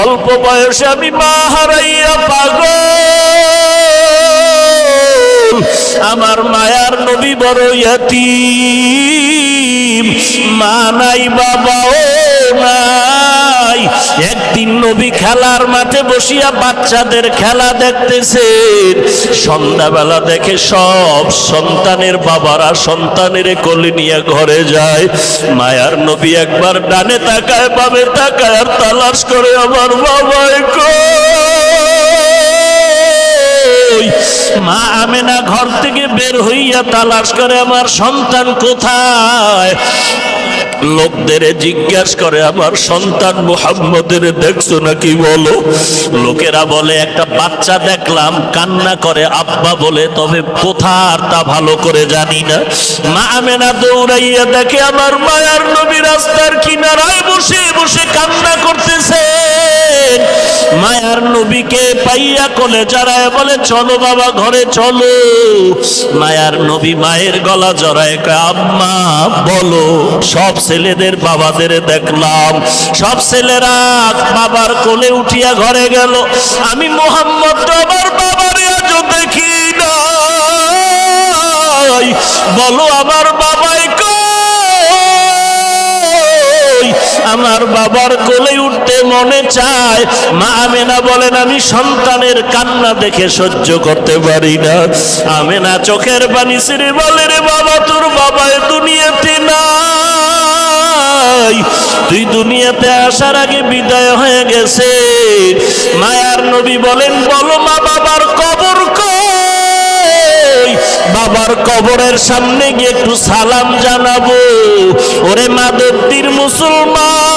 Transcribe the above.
অল্প বয়সে আমি মা হারাইয়া পাগল। আমার মায়ার নবী বড় ইয়াতীম, মা নাই বাবাও নাই। একদিন নবী খেলার মাঠে বসিয়া বাচ্চাদের খেলা দেখতেছেন। সন্ধ্যাবেলা দেখে সব সন্তানের বাবারা সন্তানের কোলে নিয়ে ঘরে যায়। মায়ার নবী একবার ডানে তাকায় বামে তাকায় আর তালাশ করে আমার বাবাই কই। মা আমেনা ঘর থেকে বের হইয়া তালাশ করে আমার সন্তান কোথায়। লোকদের জিজ্ঞাসা করে আমার সন্তান মুহাম্মদের দেখছো নাকি বলো। লোকেরা বলে একটা বাচ্চা দেখলাম কান্না করে আব্বা বলে, তবে কোথার তা ভালো করে জানি না। মা আমেনা দৌড়াইয়া দেখে আমার মায়ার নবী রাস্তার কিনারায় বসে বসে কান্না করতেছে। মায়ার নবীকে পাইয়া কোলে জড়ায় বলে চলো বাবা ঘরে চলো। মায়ার নবী মায়ের গলা জড়ায় কয় আম্মা বলো। সব ছেলেদের বাবাদের দেখলাম, সব ছেলেরা বাবার কোলে উঠিয়া ঘরে গেল। আমি মুহাম্মদ তো আমার বাবারে আজও দেখি নাই, বলো আমার বাবাই কই। আমার বাবার কোলে উঠতে মনে চায়। মা আমেনা বলেন আমি সন্তানের কান্না দেখে সহ্য করতে পারি না। আমেনা চোখের পানি ছেড়ে বলে রে বাবা তোর বাবা দুনিয়াতে নাই, তুই দুনিয়াতে আসার আগে বিদায় হয়ে গেছে। মায়ার নবী বলেন বলো মা বাবার কবর কই। বাবার কবরের সামনে গিয়ে একটু সালাম জানাবো। ওরে মাদবদীর মুসলমান,